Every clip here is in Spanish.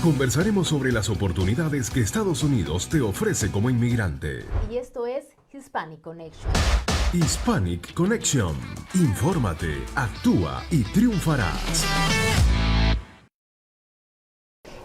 Conversaremos sobre las oportunidades que Estados Unidos te ofrece como inmigrante. Y esto es Hispanic Connection. Hispanic Connection. Infórmate, actúa y triunfarás.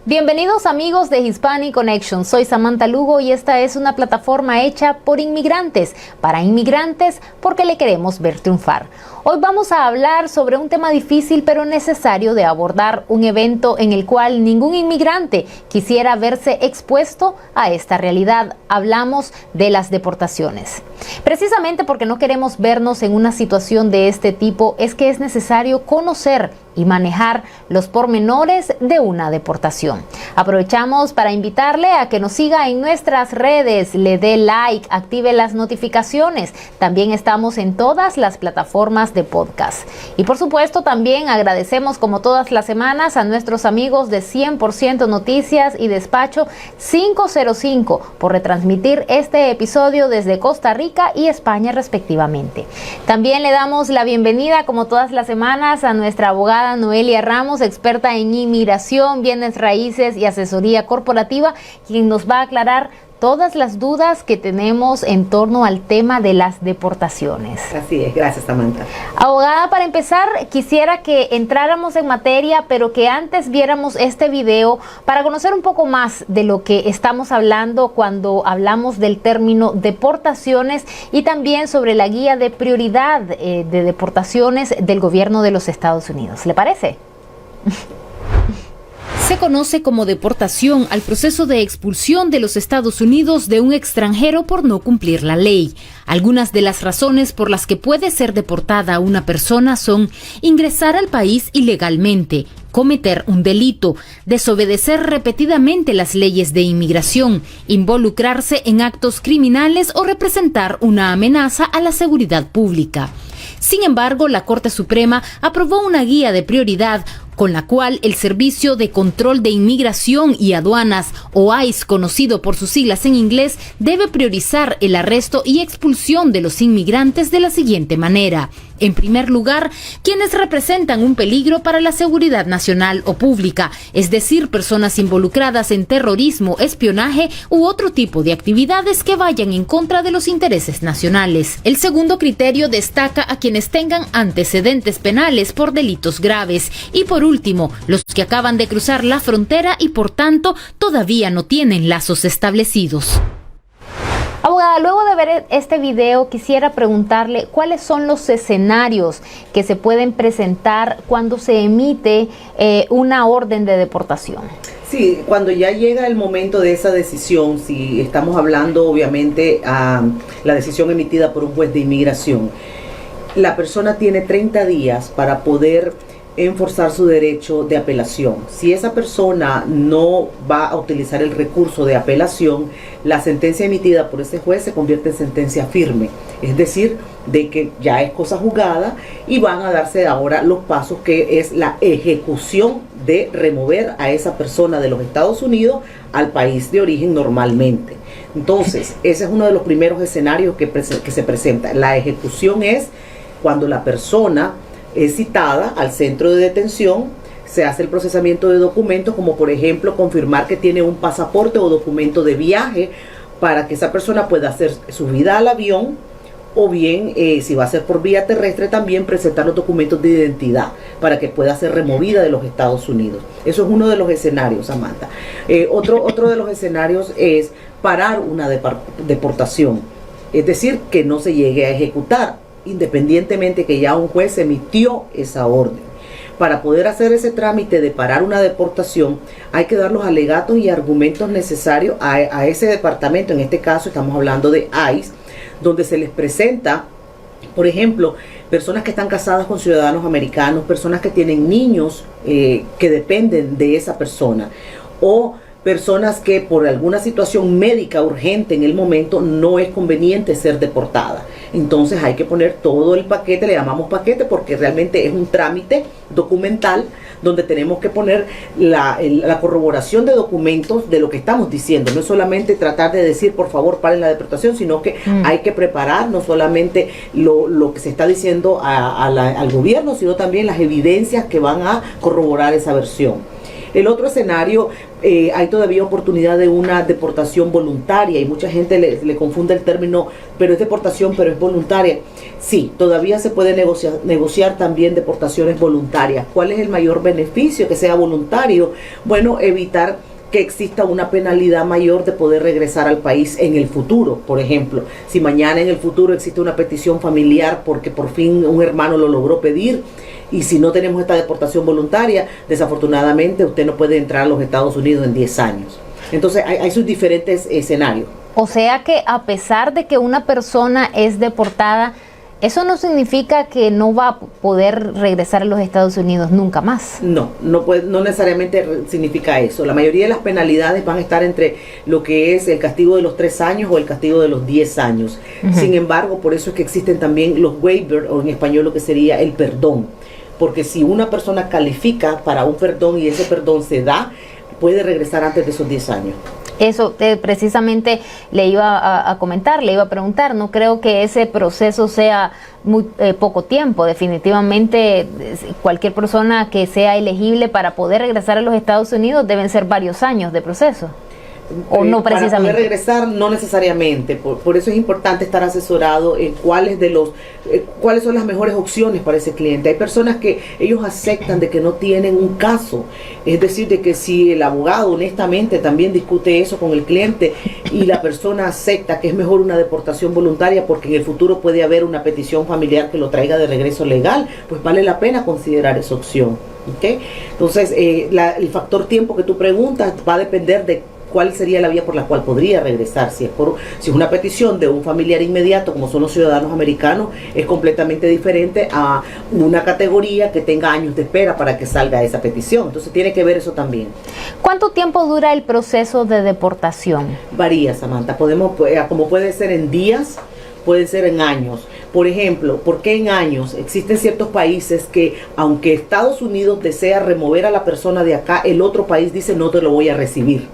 Bienvenidos amigos de Hispanic Connection, soy Samantha Lugo y esta es una plataforma hecha por inmigrantes, para inmigrantes, porque le queremos ver triunfar. Hoy vamos a hablar sobre un tema difícil pero necesario de abordar, un evento en el cual ningún inmigrante quisiera verse expuesto a esta realidad. Hablamos de las deportaciones. Precisamente porque no queremos vernos en una situación de este tipo, es que es necesario conocer y manejar los pormenores de una deportación. Aprovechamos para invitarle a que nos siga en nuestras redes, le dé like, active las notificaciones. También estamos en todas las plataformas de podcast. Y por supuesto también agradecemos como todas las semanas a nuestros amigos de 100% Noticias y Despacho 505 por retransmitir este episodio desde Costa Rica y España respectivamente. También le damos la bienvenida como todas las semanas a nuestra abogada Noelia Ramos, experta en inmigración, bienes raíces y asesoría corporativa, quien nos va a aclarar todas las dudas que tenemos en torno al tema de las deportaciones. Así es, gracias Samantha. Abogada, para empezar quisiera que entráramos en materia, pero que antes viéramos este video para conocer un poco más de lo que estamos hablando cuando hablamos del término deportaciones y también sobre la guía de prioridad de deportaciones del gobierno de los Estados Unidos. ¿Le parece? Se conoce como deportación al proceso de expulsión de los Estados Unidos de un extranjero por no cumplir la ley. Algunas de las razones por las que puede ser deportada una persona son ingresar al país ilegalmente, cometer un delito, desobedecer repetidamente las leyes de inmigración, involucrarse en actos criminales o representar una amenaza a la seguridad pública. Sin embargo, la Corte Suprema aprobó una guía de prioridad con la cual el Servicio de Control de Inmigración y Aduanas, o ICE, conocido por sus siglas en inglés, debe priorizar el arresto y expulsión de los inmigrantes de la siguiente manera. En primer lugar, quienes representan un peligro para la seguridad nacional o pública, es decir, personas involucradas en terrorismo, espionaje u otro tipo de actividades que vayan en contra de los intereses nacionales. El segundo criterio destaca a quienes tengan antecedentes penales por delitos graves y por último, los que acaban de cruzar la frontera y por tanto todavía no tienen lazos establecidos. Abogada, luego de ver este video quisiera preguntarle cuáles son los escenarios que se pueden presentar cuando se emite una orden de deportación. Sí, cuando ya llega el momento de esa decisión, si estamos hablando obviamente a la decisión emitida por un juez de inmigración, la persona tiene 30 días para poder enforzar su derecho de apelación. Si esa persona no va a utilizar el recurso de apelación, la sentencia emitida por ese juez se convierte en sentencia firme, es decir, de que ya es cosa juzgada y van a darse ahora los pasos que es la ejecución de remover a esa persona de los Estados Unidos al país de origen normalmente. Entonces, ese es uno de los primeros escenarios que se presenta. La ejecución es cuando la persona es citada al centro de detención, se hace el procesamiento de documentos, como por ejemplo confirmar que tiene un pasaporte o documento de viaje para que esa persona pueda hacer su vida al avión, o bien si va a ser por vía terrestre también presentar los documentos de identidad para que pueda ser removida de los Estados Unidos. Eso es uno de los escenarios, Samantha. Otro de los escenarios es parar una deportación, es decir, que no se llegue a ejecutar, independientemente que ya un juez emitió esa orden. Para poder hacer ese trámite de parar una deportación, hay que dar los alegatos y argumentos necesarios a ese departamento. En este caso estamos hablando de ICE, donde se les presenta, por ejemplo, personas que están casadas con ciudadanos americanos, personas que tienen niños que dependen de esa persona, o personas que por alguna situación médica urgente en el momento no es conveniente ser deportada. Entonces hay que poner todo el paquete, le llamamos paquete porque realmente es un trámite documental donde tenemos que poner la corroboración de documentos de lo que estamos diciendo. No es solamente tratar de decir por favor paren la deportación, sino que hay que preparar no solamente lo que se está diciendo al gobierno, sino también las evidencias que van a corroborar esa versión. El otro escenario, hay todavía oportunidad de una deportación voluntaria y mucha gente le confunde el término, pero es deportación, pero es voluntaria. Sí, todavía se puede negociar también deportaciones voluntarias. ¿Cuál es el mayor beneficio? Que sea voluntario. Bueno, evitar que exista una penalidad mayor de poder regresar al país en el futuro. Por ejemplo, si mañana en el futuro existe una petición familiar porque por fin un hermano lo logró pedir, y si no tenemos esta deportación voluntaria, desafortunadamente usted no puede entrar a los Estados Unidos en 10 años. Entonces hay sus diferentes escenarios. O sea que a pesar de que una persona es deportada, eso no significa que no va a poder regresar a los Estados Unidos nunca más. No necesariamente significa eso. La mayoría de las penalidades van a estar entre lo que es el castigo de los 3 años o el castigo de los 10 años. Sin embargo, por eso es que existen también los waivers, o en español lo que sería el perdón. Porque si una persona califica para un perdón y ese perdón se da, puede regresar antes de esos 10 años. Eso precisamente le iba a comentar, le iba a preguntar. No creo que ese proceso sea muy poco tiempo. Definitivamente cualquier persona que sea elegible para poder regresar a los Estados Unidos deben ser varios años de proceso. O no precisamente. Para poder regresar, no necesariamente. Por eso es importante estar asesorado en cuáles son las mejores opciones para ese cliente. Hay personas que ellos aceptan de que no tienen un caso. Es decir, de que si el abogado honestamente también discute eso con el cliente y la persona acepta que es mejor una deportación voluntaria porque en el futuro puede haber una petición familiar que lo traiga de regreso legal, pues vale la pena considerar esa opción. ¿Okay? Entonces, el factor tiempo que tú preguntas va a depender de cuál sería la vía por la cual podría regresar. Si es una petición de un familiar inmediato, como son los ciudadanos americanos, es completamente diferente a una categoría que tenga años de espera para que salga esa petición. Entonces tiene que ver eso también. ¿Cuánto tiempo dura el proceso de deportación? Varía, Samantha. Como puede ser en días, puede ser en años. Por ejemplo, ¿por qué en años? Existen ciertos países que, aunque Estados Unidos desea remover a la persona de acá, el otro país dice no te lo voy a recibir.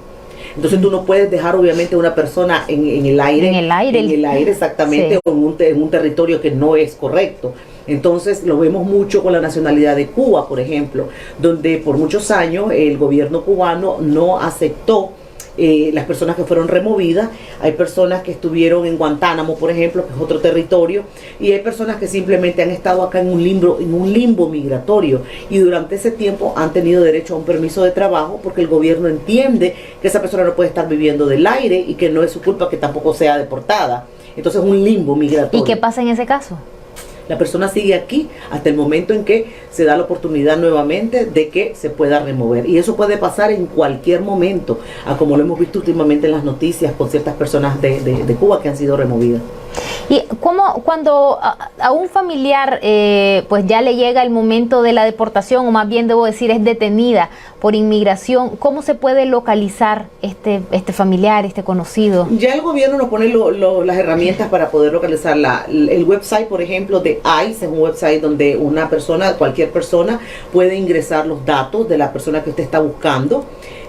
Entonces tú no puedes dejar obviamente a una persona en el aire. En el aire, exactamente, sí. O en un territorio que no es correcto. Entonces lo vemos mucho con la nacionalidad de Cuba, por ejemplo, donde por muchos años el gobierno cubano no aceptó las personas que fueron removidas. Hay personas que estuvieron en Guantánamo, por ejemplo, que es otro territorio, y hay personas que simplemente han estado acá en un limbo migratorio, y durante ese tiempo han tenido derecho a un permiso de trabajo porque el gobierno entiende que esa persona no puede estar viviendo del aire y que no es su culpa que tampoco sea deportada. Entonces es un limbo migratorio. ¿Y qué pasa en ese caso? La persona sigue aquí hasta el momento en que se da la oportunidad nuevamente de que se pueda remover. Y eso puede pasar en cualquier momento, como lo hemos visto últimamente en las noticias con ciertas personas de Cuba que han sido removidas. ¿Y cómo cuando a un familiar pues ya le llega el momento de la deportación, o más bien debo decir es detenida por inmigración, cómo se puede localizar este familiar, este conocido? Ya el gobierno nos pone las herramientas para poder localizarla. El website, por ejemplo, de ICE es un website donde cualquier persona puede ingresar los datos de la persona que usted está buscando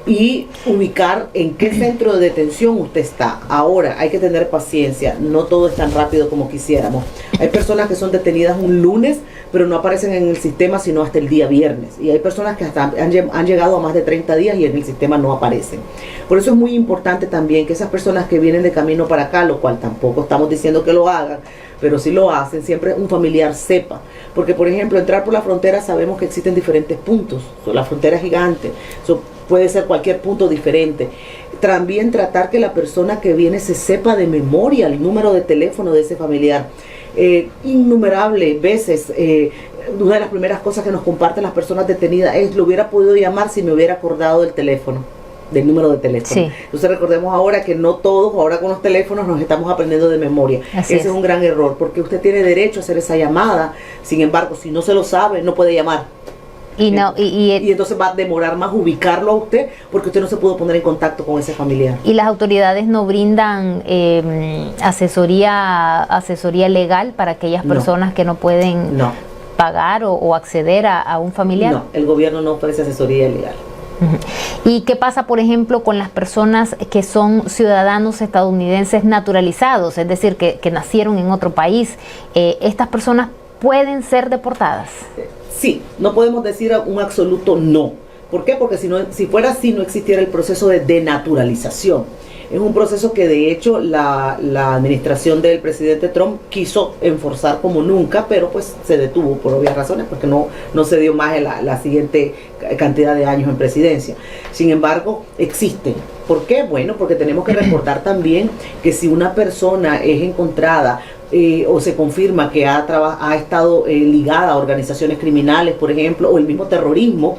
y ubicar en qué centro de detención usted está. Ahora, hay que tener paciencia, no todo es tan rápido como quisiéramos. Hay personas que son detenidas un lunes, pero no aparecen en el sistema sino hasta el día viernes. Y hay personas que hasta han llegado a más de 30 días y en el sistema no aparecen. Por eso es muy importante también que esas personas que vienen de camino para acá, lo cual tampoco estamos diciendo que lo hagan, pero si lo hacen, siempre un familiar sepa. Porque, por ejemplo, entrar por la frontera sabemos que existen diferentes puntos. La frontera es gigante. Puede ser cualquier punto diferente. También tratar que la persona que viene se sepa de memoria el número de teléfono de ese familiar. Innumerables veces, una de las primeras cosas que nos comparten las personas detenidas es: lo hubiera podido llamar si me hubiera acordado del número de teléfono. Sí. Entonces recordemos ahora que no todos, ahora con los teléfonos nos estamos aprendiendo de memoria. Ese es un gran error, porque usted tiene derecho a hacer esa llamada. Sin embargo, si no se lo sabe, no puede llamar. Y entonces va a demorar más ubicarlo a usted porque usted no se pudo poner en contacto con ese familiar. ¿Y las autoridades no brindan asesoría legal para aquellas personas que no pueden pagar o acceder a un familiar? No, el gobierno no ofrece asesoría legal. ¿Y qué pasa, por ejemplo, con las personas que son ciudadanos estadounidenses naturalizados, es decir, que nacieron en otro país? ¿Estas personas pueden ser deportadas? Sí, no podemos decir un absoluto no, ¿Por qué? Porque si fuera así no existiera el proceso de denaturalización. Es un proceso que de hecho la administración del presidente Trump quiso enforzar como nunca, pero pues se detuvo por obvias razones, porque no se dio más en la siguiente cantidad de años en presidencia. Sin embargo, existe. ¿Por qué? Bueno, porque tenemos que recordar también que si una persona es encontrada o se confirma que ha estado ligada a organizaciones criminales, por ejemplo, o el mismo terrorismo,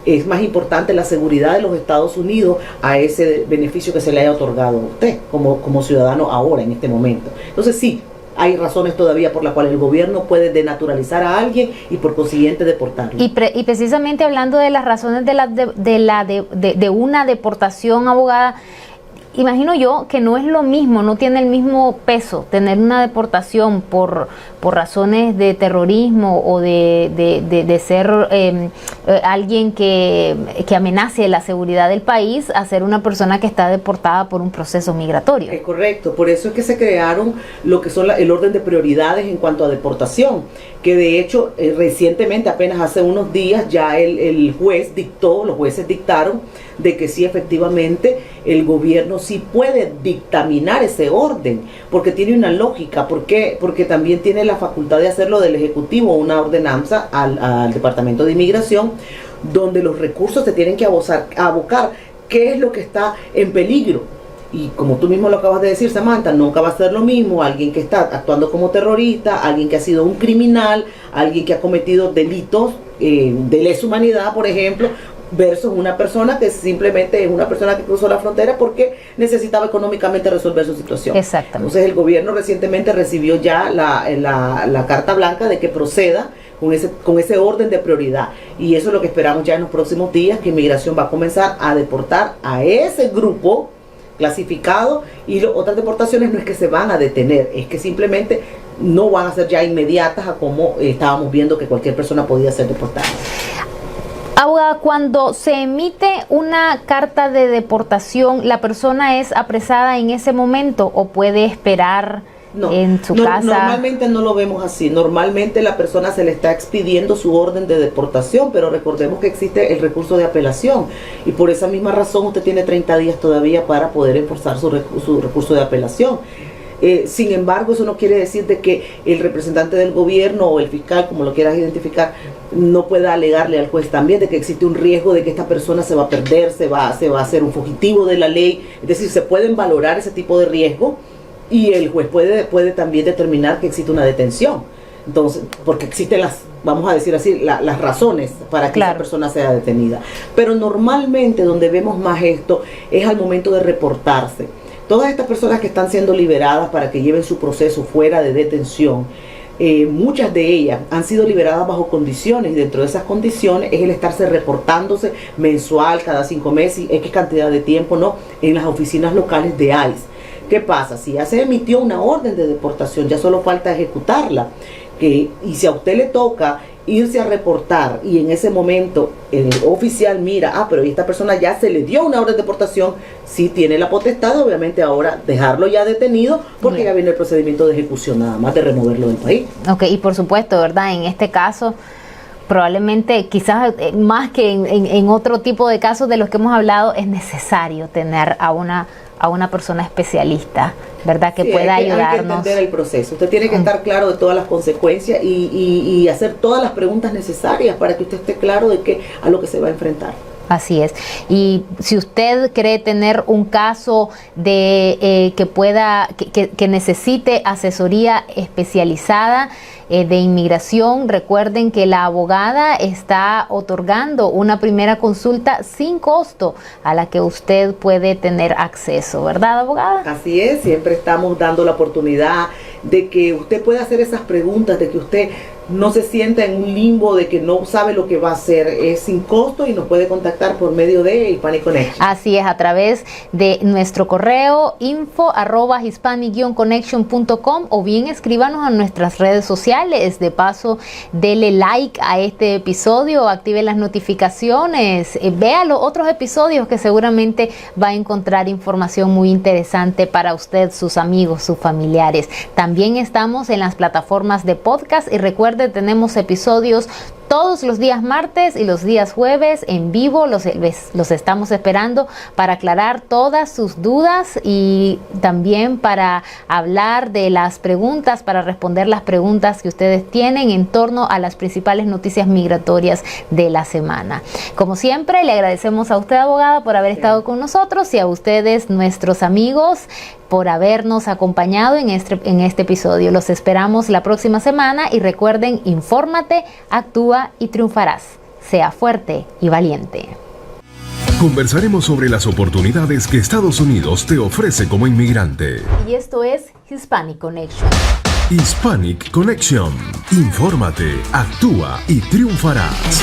es más importante la seguridad de los Estados Unidos a ese beneficio que se le haya otorgado a usted como ciudadano ahora, en este momento. Entonces sí, hay razones todavía por las cuales el gobierno puede denaturalizar a alguien y por consiguiente deportarlo. Y precisamente hablando de las razones de una deportación, abogada, imagino yo que no es lo mismo, no tiene el mismo peso tener una deportación por razones de terrorismo o de ser alguien que amenace la seguridad del país a ser una persona que está deportada por un proceso migratorio. Es correcto, por eso es que se crearon lo que son el orden de prioridades en cuanto a deportación, que de hecho recientemente, apenas hace unos días, ya los jueces dictaron de que sí, efectivamente, el gobierno sí puede dictaminar ese orden, porque tiene una lógica. ¿Por qué? Porque también tiene la facultad de hacerlo del Ejecutivo, una ordenanza al Departamento de Inmigración, donde los recursos se tienen que abocar qué es lo que está en peligro. Y como tú mismo lo acabas de decir, Samantha, nunca va a ser lo mismo alguien que está actuando como terrorista, alguien que ha sido un criminal, alguien que ha cometido delitos de lesa humanidad, por ejemplo, versus una persona que simplemente es una persona que cruzó la frontera porque necesitaba económicamente resolver su situación. Exactamente. Entonces el gobierno recientemente recibió ya la carta blanca de que proceda con ese orden de prioridad, y eso es lo que esperamos ya en los próximos días, que Inmigración va a comenzar a deportar a ese grupo clasificado, y otras deportaciones no es que se van a detener, es que simplemente no van a ser ya inmediatas a como estábamos viendo que cualquier persona podía ser deportada. Abogada, cuando se emite una carta de deportación, ¿la persona es apresada en ese momento o puede esperar en su casa? Normalmente no lo vemos así. Normalmente la persona se le está expidiendo su orden de deportación, pero recordemos que existe el recurso de apelación, y por esa misma razón usted tiene 30 días todavía para poder enforzar su recurso de apelación. Sin embargo, eso no quiere decir de que el representante del gobierno o el fiscal, como lo quieras identificar, no pueda alegarle al juez también de que existe un riesgo de que esta persona se va a perder, se va a hacer un fugitivo de la ley. Es decir, se pueden valorar ese tipo de riesgo, y el juez puede también determinar que existe una detención. Entonces, porque existen vamos a decir así, las razones para que esa persona sea detenida. Pero normalmente donde vemos más esto es al momento de reportarse. Todas estas personas que están siendo liberadas para que lleven su proceso fuera de detención, muchas de ellas han sido liberadas bajo condiciones, y dentro de esas condiciones es el estarse reportándose mensual, cada 5 meses, X cantidad de tiempo, ¿no?, en las oficinas locales de ICE. ¿Qué pasa? Si ya se emitió una orden de deportación, ya solo falta ejecutarla, y si a usted le toca irse a reportar y en ese momento el oficial mira, pero esta persona ya se le dio una orden de deportación, sí tiene la potestad, obviamente, ahora dejarlo ya detenido, porque ya viene el procedimiento de ejecución, nada más de removerlo del país. Ok, y por supuesto, ¿verdad? En este caso, probablemente, quizás más que en otro tipo de casos de los que hemos hablado, es necesario tener a una persona especialista, ¿verdad? Que pueda ayudarnos. Hay que entender el proceso. Usted tiene que estar claro de todas las consecuencias y hacer todas las preguntas necesarias para que usted esté claro de a lo que se va a enfrentar. Así es. Y si usted cree tener un caso de que necesite asesoría especializada de inmigración, recuerden que la abogada está otorgando una primera consulta sin costo a la que usted puede tener acceso, ¿verdad, abogada? Así es, siempre estamos dando la oportunidad de que usted pueda hacer esas preguntas, de que usted no se sienta en un limbo de que no sabe lo que va a hacer. Es sin costo y nos puede contactar por medio de Hispanic Connection. Así es, a través de nuestro correo info@hispanic-connection.com, o bien escríbanos a nuestras redes sociales. De paso, dele like a este episodio, active las notificaciones, vea los otros episodios que seguramente va a encontrar información muy interesante para usted, sus amigos, sus familiares. También estamos en las plataformas de podcast, y recuerde, tenemos episodios todos los días martes y los días jueves en vivo. Los estamos esperando para aclarar todas sus dudas y también para hablar de las preguntas, para responder las preguntas que ustedes tienen en torno a las principales noticias migratorias de la semana. Como siempre, le agradecemos a usted, abogada, por haber estado con nosotros, y a ustedes, nuestros amigos, por habernos acompañado en este episodio. Los esperamos la próxima semana y recuerden, infórmate, actúa y triunfarás. Sea fuerte y valiente. Conversaremos sobre las oportunidades que Estados Unidos te ofrece como inmigrante. Y esto es Hispanic Connection. Hispanic Connection. Infórmate, actúa y triunfarás.